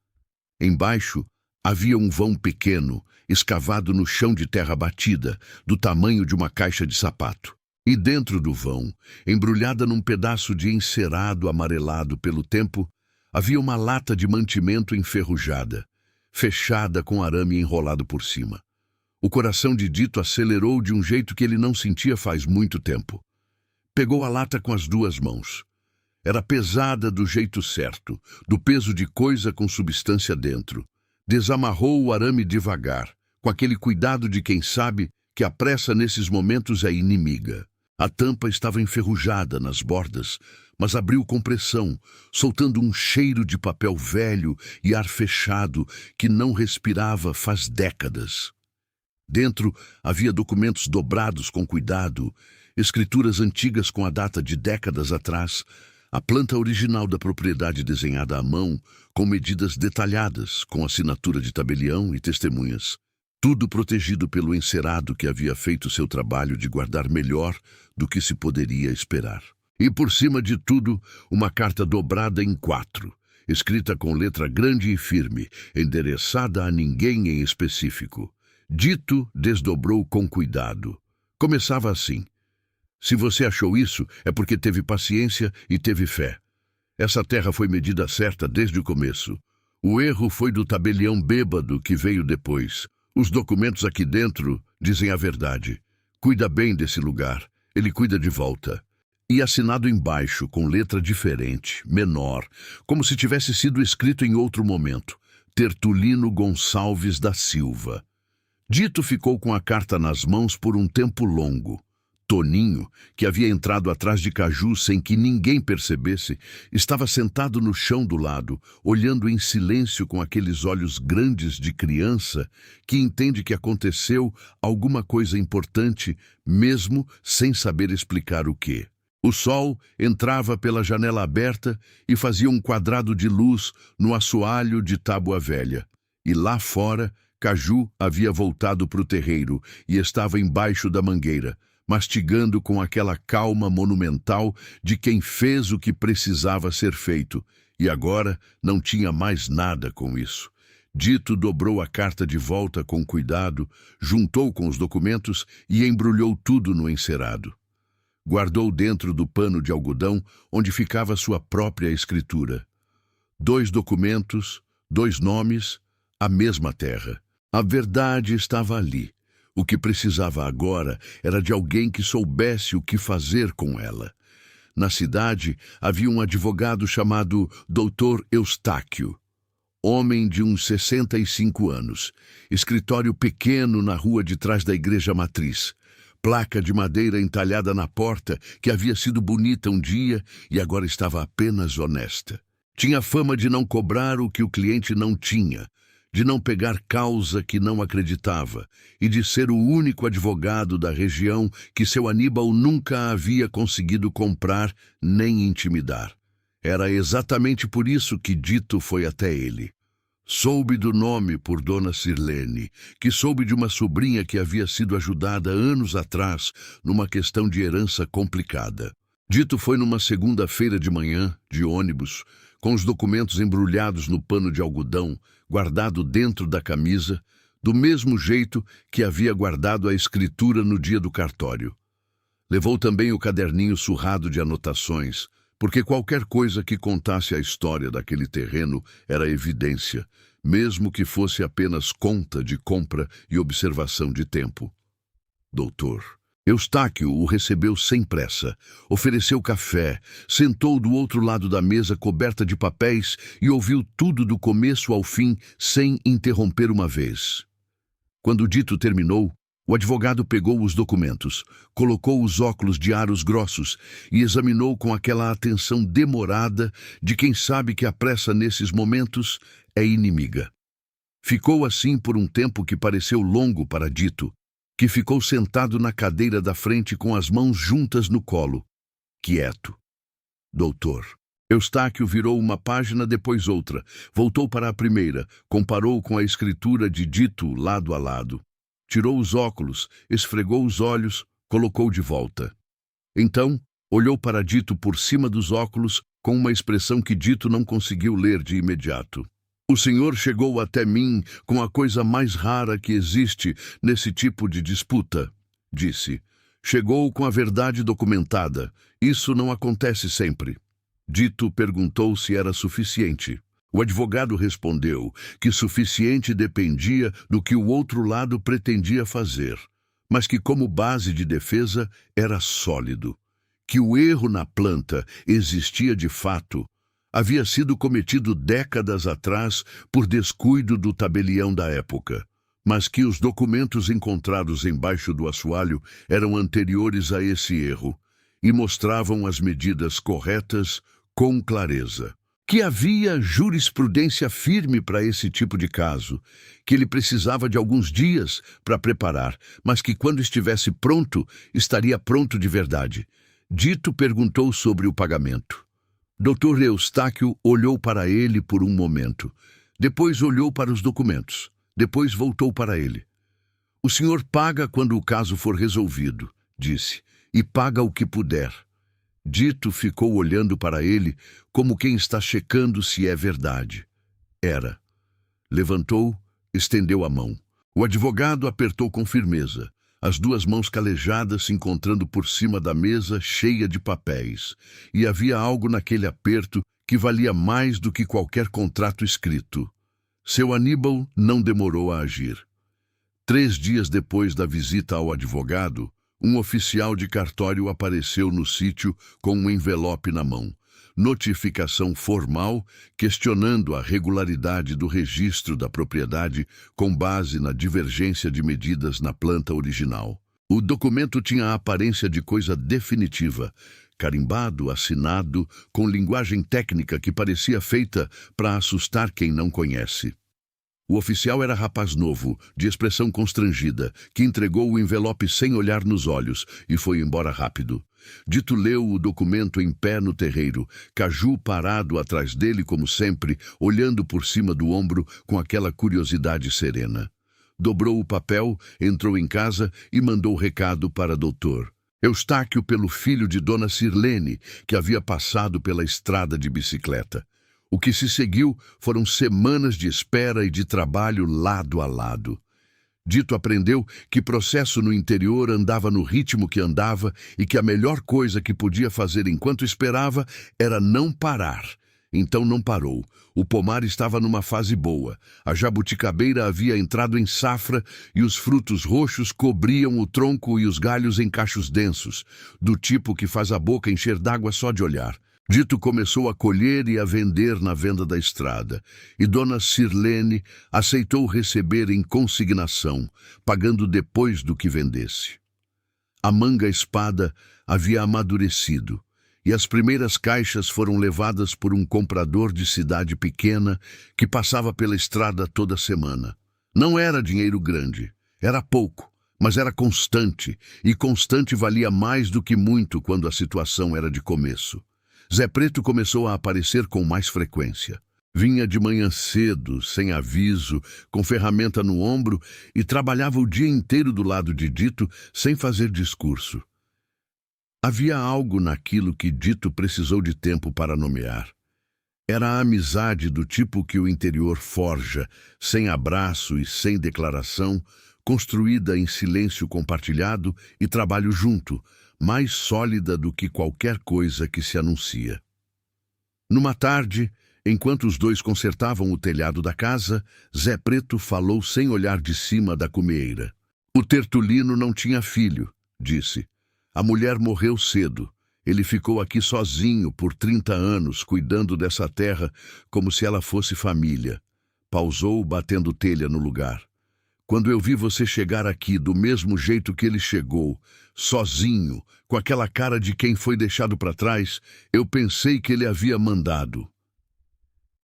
Embaixo havia um vão pequeno, escavado no chão de terra batida, do tamanho de uma caixa de sapato. E dentro do vão, embrulhada num pedaço de encerado amarelado pelo tempo, havia uma lata de mantimento enferrujada, fechada com arame enrolado por cima. O coração de Dito acelerou de um jeito que ele não sentia faz muito tempo. Pegou a lata com as duas mãos. Era pesada do jeito certo, do peso de coisa com substância dentro. Desamarrou o arame devagar, com aquele cuidado de quem sabe que a pressa nesses momentos é inimiga. A tampa estava enferrujada nas bordas, mas abriu com pressão, soltando um cheiro de papel velho e ar fechado que não respirava faz décadas. Dentro havia documentos dobrados com cuidado, escrituras antigas com a data de décadas atrás, a planta original da propriedade desenhada à mão, com medidas detalhadas, com assinatura de tabelião e testemunhas. Tudo protegido pelo encerado que havia feito seu trabalho de guardar melhor do que se poderia esperar. E por cima de tudo, uma carta dobrada em 4, escrita com letra grande e firme, endereçada a ninguém em específico. Dito desdobrou com cuidado. Começava assim: se você achou isso, é porque teve paciência e teve fé. Essa terra foi medida certa desde o começo. O erro foi do tabelião bêbado que veio depois. Os documentos aqui dentro dizem a verdade. Cuida bem desse lugar, ele cuida de volta. E assinado embaixo, com letra diferente, menor, como se tivesse sido escrito em outro momento: Tertulino Gonçalves da Silva. Dito ficou com a carta nas mãos por um tempo longo. Toninho, que havia entrado atrás de Caju sem que ninguém percebesse, estava sentado no chão do lado, olhando em silêncio com aqueles olhos grandes de criança que entende que aconteceu alguma coisa importante, mesmo sem saber explicar o quê. O sol entrava pela janela aberta e fazia um quadrado de luz no assoalho de tábua velha. E lá fora, Caju havia voltado para o terreiro e estava embaixo da mangueira, mastigando com aquela calma monumental de quem fez o que precisava ser feito, e agora não tinha mais nada com isso. Dito dobrou a carta de volta com cuidado, juntou com os documentos e embrulhou tudo no encerado. Guardou dentro do pano de algodão onde ficava sua própria escritura. 2 documentos, 2 nomes, a mesma terra. A verdade estava ali. O que precisava agora era de alguém que soubesse o que fazer com ela. Na cidade havia um advogado chamado Dr. Eustáquio, homem de uns 65 anos, escritório pequeno na rua de trás da igreja matriz, placa de madeira entalhada na porta que havia sido bonita um dia e agora estava apenas honesta. Tinha fama de não cobrar o que o cliente não tinha, de não pegar causa que não acreditava e de ser o único advogado da região que seu Aníbal nunca havia conseguido comprar nem intimidar. Era exatamente por isso que Dito foi até ele. Soube do nome por Dona Sirlene, que soube de uma sobrinha que havia sido ajudada anos atrás numa questão de herança complicada. Dito foi numa segunda-feira de manhã, de ônibus, com os documentos embrulhados no pano de algodão, guardado dentro da camisa, do mesmo jeito que havia guardado a escritura no dia do cartório. Levou também o caderninho surrado de anotações, porque qualquer coisa que contasse a história daquele terreno era evidência, mesmo que fosse apenas conta de compra e observação de tempo. Doutor Eustáquio o recebeu sem pressa, ofereceu café, sentou do outro lado da mesa coberta de papéis e ouviu tudo do começo ao fim sem interromper uma vez. Quando Dito terminou, o advogado pegou os documentos, colocou os óculos de aros grossos e examinou com aquela atenção demorada de quem sabe que a pressa nesses momentos é inimiga. Ficou assim por um tempo que pareceu longo para Dito, que ficou sentado na cadeira da frente com as mãos juntas no colo, quieto. Doutor Eustáquio virou uma página, depois outra, voltou para a primeira, comparou com a escritura de Dito lado a lado. Tirou os óculos, esfregou os olhos, colocou de volta. Então, olhou para Dito por cima dos óculos com uma expressão que Dito não conseguiu ler de imediato. O senhor chegou até mim com a coisa mais rara que existe nesse tipo de disputa, disse. Chegou com a verdade documentada. Isso não acontece sempre. Dito perguntou se era suficiente. O advogado respondeu que suficiente dependia do que o outro lado pretendia fazer, mas que como base de defesa era sólido. Que o erro na planta existia de fato, havia sido cometido décadas atrás por descuido do tabelião da época, mas que os documentos encontrados embaixo do assoalho eram anteriores a esse erro e mostravam as medidas corretas com clareza. Que havia jurisprudência firme para esse tipo de caso, que ele precisava de alguns dias para preparar, mas que quando estivesse pronto, estaria pronto de verdade. Dito perguntou sobre o pagamento. Dr. Eustáquio olhou para ele por um momento. Depois olhou para os documentos. Depois voltou para ele. O senhor paga quando o caso for resolvido, disse, e paga o que puder. Dito ficou olhando para ele como quem está checando se é verdade. Era. Levantou, estendeu a mão. O advogado apertou com firmeza, as duas mãos calejadas se encontrando por cima da mesa cheia de papéis. E havia algo naquele aperto que valia mais do que qualquer contrato escrito. Seu Aníbal não demorou a agir. 3 dias depois da visita ao advogado, um oficial de cartório apareceu no sítio com um envelope na mão. Notificação formal questionando a regularidade do registro da propriedade com base na divergência de medidas na planta original. O documento tinha a aparência de coisa definitiva, carimbado, assinado, com linguagem técnica que parecia feita para assustar quem não conhece. O oficial era rapaz novo, de expressão constrangida, que entregou o envelope sem olhar nos olhos e foi embora rápido. Dito leu o documento em pé no terreiro, Caju parado atrás dele como sempre, olhando por cima do ombro com aquela curiosidade serena. Dobrou o papel, entrou em casa e mandou recado para doutor Eustáquio pelo filho de Dona Sirlene, que havia passado pela estrada de bicicleta. O que se seguiu foram semanas de espera e de trabalho lado a lado. Dito aprendeu que processo no interior andava no ritmo que andava e que a melhor coisa que podia fazer enquanto esperava era não parar. Então não parou. O pomar estava numa fase boa. A jabuticabeira havia entrado em safra e os frutos roxos cobriam o tronco e os galhos em cachos densos, do tipo que faz a boca encher d'água só de olhar. Dito começou a colher e a vender na venda da estrada, e Dona Sirlene aceitou receber em consignação, pagando depois do que vendesse. A manga-espada havia amadurecido, e as primeiras caixas foram levadas por um comprador de cidade pequena que passava pela estrada toda semana. Não era dinheiro grande, era pouco, mas era constante, e constante valia mais do que muito quando a situação era de começo. Zé Preto começou a aparecer com mais frequência. Vinha de manhã cedo, sem aviso, com ferramenta no ombro e trabalhava o dia inteiro do lado de Dito sem fazer discurso. Havia algo naquilo que Dito precisou de tempo para nomear. Era a amizade do tipo que o interior forja, sem abraço e sem declaração, construída em silêncio compartilhado e trabalho junto, mais sólida do que qualquer coisa que se anuncia. Numa tarde, enquanto os dois consertavam o telhado da casa, Zé Preto falou sem olhar de cima da cumeeira. O Tertulino não tinha filho, disse. A mulher morreu cedo. Ele ficou aqui sozinho por 30 anos, cuidando dessa terra como se ela fosse família. Pausou, batendo telha no lugar. Quando eu vi você chegar aqui do mesmo jeito que ele chegou, sozinho, com aquela cara de quem foi deixado para trás, eu pensei que ele havia mandado.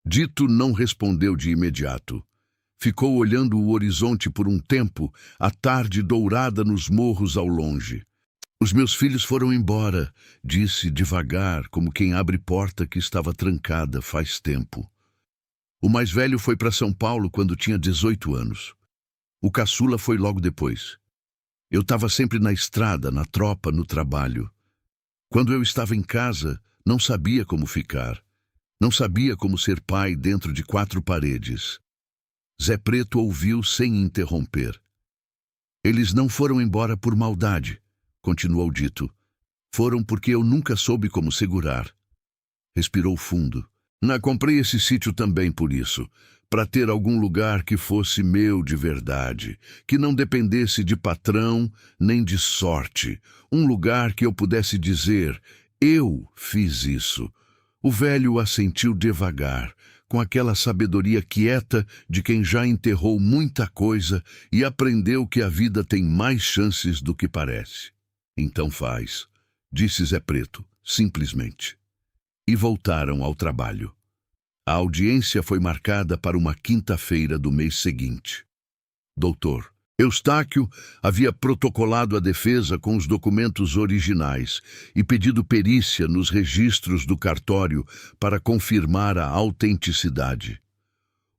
Dito não respondeu de imediato. Ficou olhando o horizonte por um tempo, a tarde dourada nos morros ao longe. Os meus filhos foram embora, disse devagar, como quem abre porta que estava trancada faz tempo. O mais velho foi para São Paulo quando tinha 18 anos. O caçula foi logo depois. Eu estava sempre na estrada, na tropa, no trabalho. Quando eu estava em casa, não sabia como ficar. Não sabia como ser pai dentro de 4 paredes. Zé Preto ouviu sem interromper. Eles não foram embora por maldade, continuou Dito. Foram porque eu nunca soube como segurar. Respirou fundo. Comprei esse sítio também por isso. Para ter algum lugar que fosse meu de verdade, que não dependesse de patrão nem de sorte, um lugar que eu pudesse dizer, eu fiz isso. O velho assentiu devagar, com aquela sabedoria quieta de quem já enterrou muita coisa e aprendeu que a vida tem mais chances do que parece. Então faz, disse Zé Preto, simplesmente. E voltaram ao trabalho. A audiência foi marcada para uma quinta-feira do mês seguinte. Doutor Eustáquio havia protocolado a defesa com os documentos originais e pedido perícia nos registros do cartório para confirmar a autenticidade.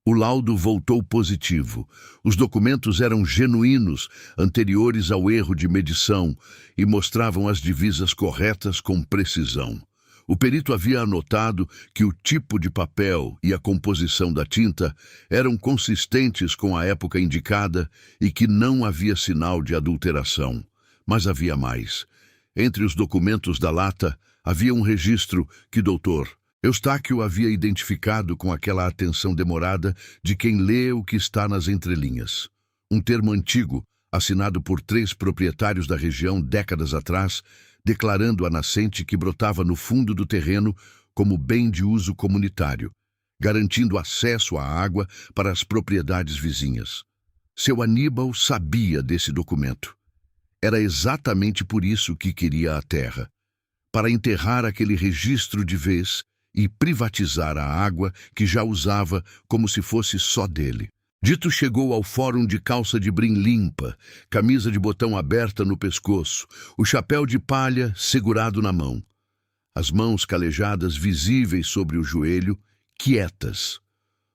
O laudo voltou positivo. Os documentos eram genuínos, anteriores ao erro de medição, e mostravam as divisas corretas com precisão. O perito havia anotado que o tipo de papel e a composição da tinta eram consistentes com a época indicada e que não havia sinal de adulteração. Mas havia mais. Entre os documentos da lata, havia um registro que Dr. Eustáquio havia identificado com aquela atenção demorada de quem lê o que está nas entrelinhas. Um termo antigo, assinado por 3 proprietários da região décadas atrás, declarando a nascente que brotava no fundo do terreno como bem de uso comunitário, garantindo acesso à água para as propriedades vizinhas. Seu Aníbal sabia desse documento. Era exatamente por isso que queria a terra, para enterrar aquele registro de vez e privatizar a água que já usava como se fosse só dele. Dito chegou ao fórum de calça de brim limpa, camisa de botão aberta no pescoço, o chapéu de palha segurado na mão. As mãos calejadas visíveis sobre o joelho, quietas.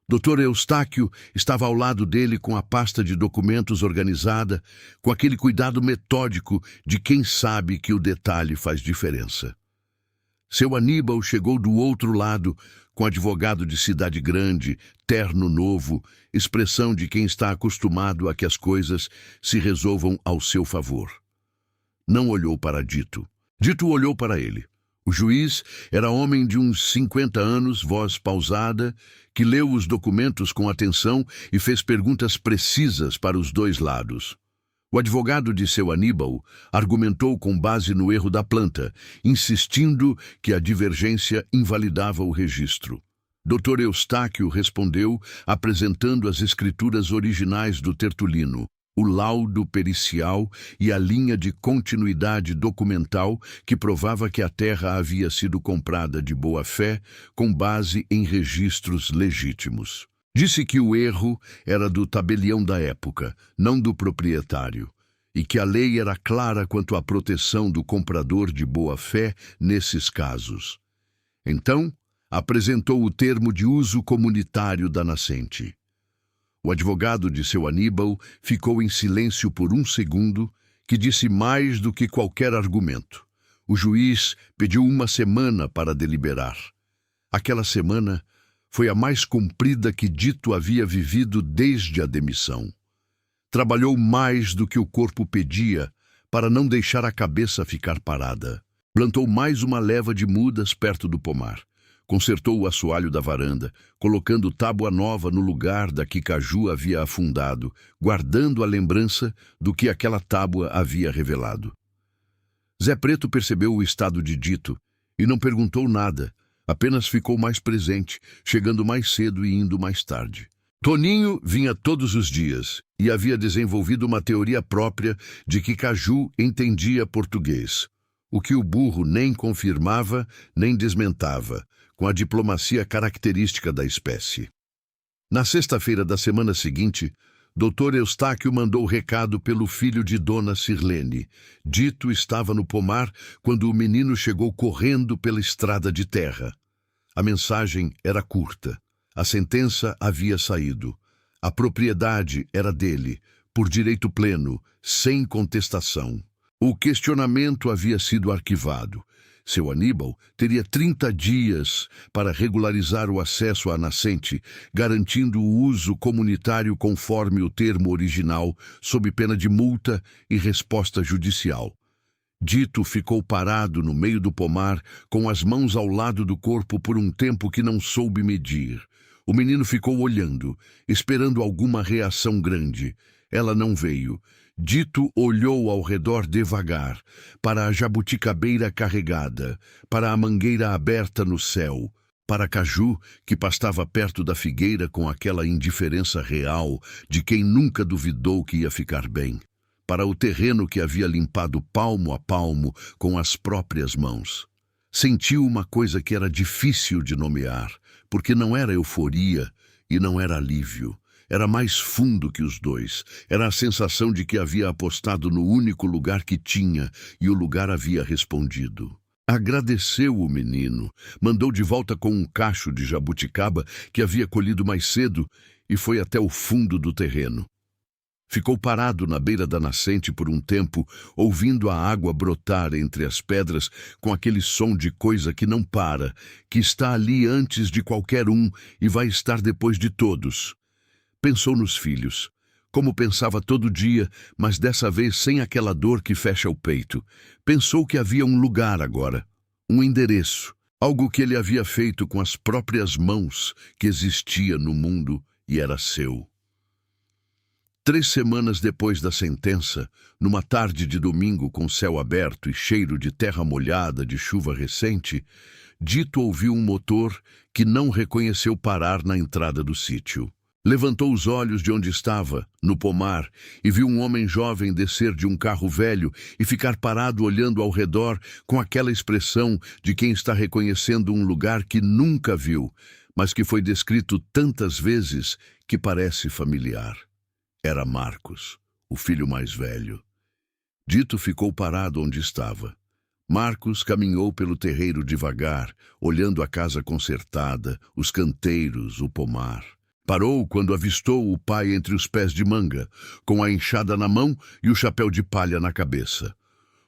Dr. Eustáquio estava ao lado dele com a pasta de documentos organizada, com aquele cuidado metódico de quem sabe que o detalhe faz diferença. Seu Aníbal chegou do outro lado, com advogado de cidade grande, terno novo, expressão de quem está acostumado a que as coisas se resolvam ao seu favor. Não olhou para Dito. Dito olhou para ele. O juiz era homem de uns 50 anos, voz pausada, que leu os documentos com atenção e fez perguntas precisas para os dois lados. O advogado de seu Aníbal argumentou com base no erro da planta, insistindo que a divergência invalidava o registro. Dr. Eustáquio respondeu apresentando as escrituras originais do Tertulino, o laudo pericial e a linha de continuidade documental que provava que a terra havia sido comprada de boa-fé com base em registros legítimos. Disse que o erro era do tabelião da época, não do proprietário, e que a lei era clara quanto à proteção do comprador de boa-fé nesses casos. Então, apresentou o termo de uso comunitário da nascente. O advogado de seu Aníbal ficou em silêncio por um segundo, que disse mais do que qualquer argumento. O juiz pediu 1 semana para deliberar. Aquela semana foi a mais comprida que Dito havia vivido desde a demissão. Trabalhou mais do que o corpo pedia para não deixar a cabeça ficar parada. Plantou mais uma leva de mudas perto do pomar. Consertou o assoalho da varanda, colocando tábua nova no lugar da que caju havia afundado, guardando a lembrança do que aquela tábua havia revelado. Zé Preto percebeu o estado de Dito e não perguntou nada, apenas ficou mais presente, chegando mais cedo e indo mais tarde. Toninho vinha todos os dias e havia desenvolvido uma teoria própria de que caju entendia português, o que o burro nem confirmava nem desmentava, com a diplomacia característica da espécie. Na sexta-feira da semana seguinte, Dr. Eustáquio mandou recado pelo filho de Dona Sirlene. Dito estava no pomar quando o menino chegou correndo pela estrada de terra. A mensagem era curta. A sentença havia saído. A propriedade era dele, por direito pleno, sem contestação. O questionamento havia sido arquivado. Seu Aníbal teria 30 dias para regularizar o acesso à nascente, garantindo o uso comunitário conforme o termo original, sob pena de multa e resposta judicial. Dito ficou parado no meio do pomar, com as mãos ao lado do corpo por um tempo que não soube medir. O menino ficou olhando, esperando alguma reação grande. Ela não veio. Dito olhou ao redor devagar, para a jabuticabeira carregada, para a mangueira aberta no céu. Para Caju, que pastava perto da figueira com aquela indiferença real de quem nunca duvidou que ia ficar bem. Para o terreno que havia limpado palmo a palmo com as próprias mãos. Sentiu uma coisa que era difícil de nomear, porque não era euforia e não era alívio. Era mais fundo que os dois. Era a sensação de que havia apostado no único lugar que tinha e o lugar havia respondido. Agradeceu o menino, mandou de volta com um cacho de jabuticaba que havia colhido mais cedo e foi até o fundo do terreno. Ficou parado na beira da nascente por um tempo, ouvindo a água brotar entre as pedras com aquele som de coisa que não para, que está ali antes de qualquer um e vai estar depois de todos. Pensou nos filhos, como pensava todo dia, mas dessa vez sem aquela dor que fecha o peito. Pensou que havia um lugar agora, um endereço, algo que ele havia feito com as próprias mãos, que existia no mundo e era seu. 3 semanas depois da sentença, numa tarde de domingo com céu aberto e cheiro de terra molhada de chuva recente, Dito ouviu um motor que não reconheceu parar na entrada do sítio. Levantou os olhos de onde estava, no pomar, e viu um homem jovem descer de um carro velho e ficar parado olhando ao redor com aquela expressão de quem está reconhecendo um lugar que nunca viu, mas que foi descrito tantas vezes que parece familiar. Era Marcos, o filho mais velho. Dito ficou parado onde estava. Marcos caminhou pelo terreiro devagar, olhando a casa consertada, os canteiros, o pomar. Parou quando avistou o pai entre os pés de manga, com a enxada na mão e o chapéu de palha na cabeça.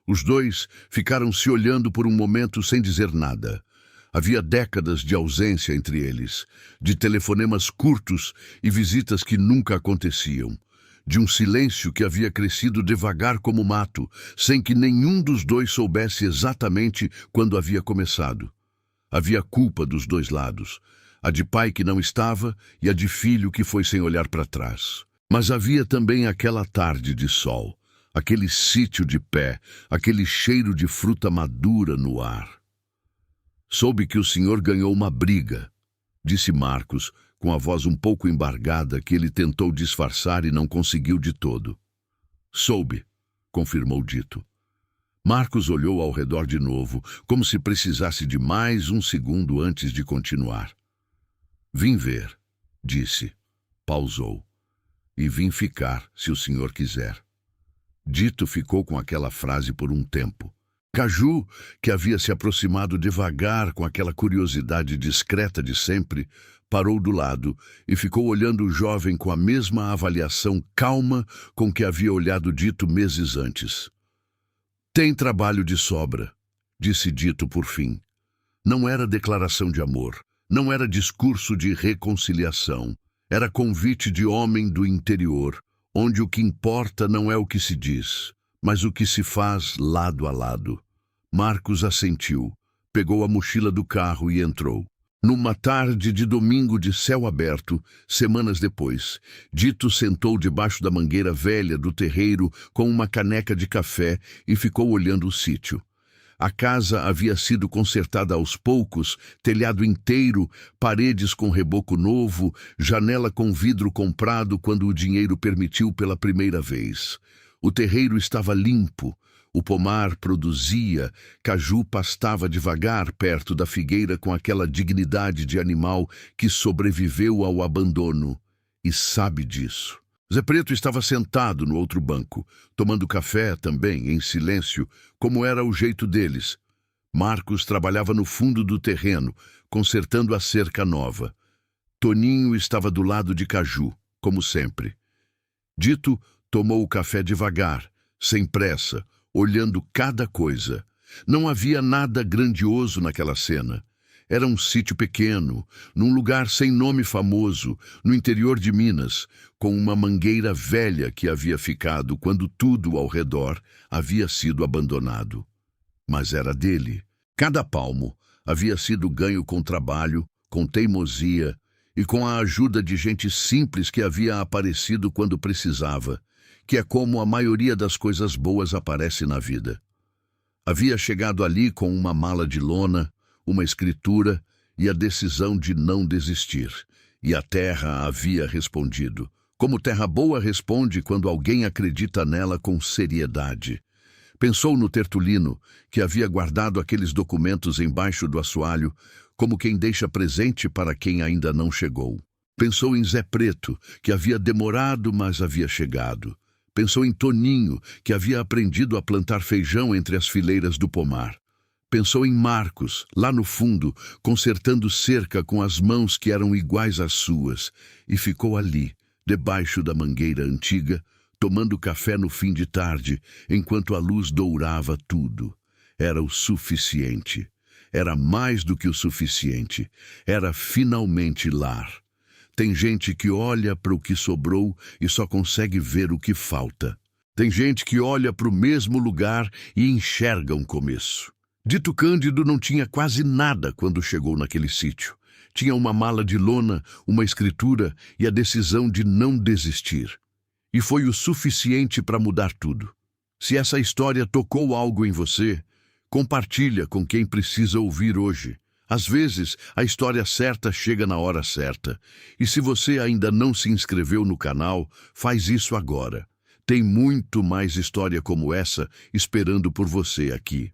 Os dois ficaram se olhando por um momento sem dizer nada. Havia décadas de ausência entre eles, de telefonemas curtos e visitas que nunca aconteciam, de um silêncio que havia crescido devagar como mato, sem que nenhum dos dois soubesse exatamente quando havia começado. Havia culpa dos dois lados, a de pai que não estava e a de filho que foi sem olhar para trás. Mas havia também aquela tarde de sol, aquele sítio de pé, aquele cheiro de fruta madura no ar. Soube que o senhor ganhou uma briga, disse Marcos, com a voz um pouco embargada que ele tentou disfarçar e não conseguiu de todo. Soube, confirmou Dito. Marcos olhou ao redor de novo, como se precisasse de mais um segundo antes de continuar. Vim ver, disse. Pausou. E vim ficar, se o senhor quiser. Dito ficou com aquela frase por um tempo. Caju, que havia se aproximado devagar com aquela curiosidade discreta de sempre, parou do lado e ficou olhando o jovem com a mesma avaliação calma com que havia olhado Dito meses antes. Tem trabalho de sobra, disse Dito por fim. Não era declaração de amor, não era discurso de reconciliação, era convite de homem do interior, onde o que importa não é o que se diz, mas o que se faz lado a lado. Marcos assentiu, pegou a mochila do carro e entrou. Numa tarde de domingo de céu aberto, semanas depois, Dito sentou debaixo da mangueira velha do terreiro com uma caneca de café e ficou olhando o sítio. A casa havia sido consertada aos poucos, telhado inteiro, paredes com reboco novo, janela com vidro comprado quando o dinheiro permitiu pela primeira vez. O terreiro estava limpo, o pomar produzia, Caju pastava devagar perto da figueira com aquela dignidade de animal que sobreviveu ao abandono, e sabe disso. Zé Preto estava sentado no outro banco, tomando café também, em silêncio, como era o jeito deles. Marcos trabalhava no fundo do terreno, consertando a cerca nova. Toninho estava do lado de Caju, como sempre. Dito tomou o café devagar, sem pressa, olhando cada coisa. Não havia nada grandioso naquela cena. Era um sítio pequeno, num lugar sem nome famoso, no interior de Minas, com uma mangueira velha que havia ficado quando tudo ao redor havia sido abandonado. Mas era dele. Cada palmo havia sido ganho com trabalho, com teimosia e com a ajuda de gente simples que havia aparecido quando precisava, que é como a maioria das coisas boas aparece na vida. Havia chegado ali com uma mala de lona, uma escritura e a decisão de não desistir. E a terra havia respondido, como terra boa responde quando alguém acredita nela com seriedade. Pensou no Tertulino, que havia guardado aqueles documentos embaixo do assoalho, como quem deixa presente para quem ainda não chegou. Pensou em Zé Preto, que havia demorado, mas havia chegado. Pensou em Toninho, que havia aprendido a plantar feijão entre as fileiras do pomar. Pensou em Marcos, lá no fundo, consertando cerca com as mãos que eram iguais às suas, e ficou ali, debaixo da mangueira antiga, tomando café no fim de tarde, enquanto a luz dourava tudo. Era o suficiente. Era mais do que o suficiente. Era finalmente lar. Tem gente que olha para o que sobrou e só consegue ver o que falta. Tem gente que olha para o mesmo lugar e enxerga um começo. Dito Cândido não tinha quase nada quando chegou naquele sítio. Tinha uma mala de lona, uma escritura e a decisão de não desistir. E foi o suficiente para mudar tudo. Se essa história tocou algo em você, compartilha com quem precisa ouvir hoje. Às vezes, a história certa chega na hora certa. E se você ainda não se inscreveu no canal, faz isso agora. Tem muito mais história como essa esperando por você aqui.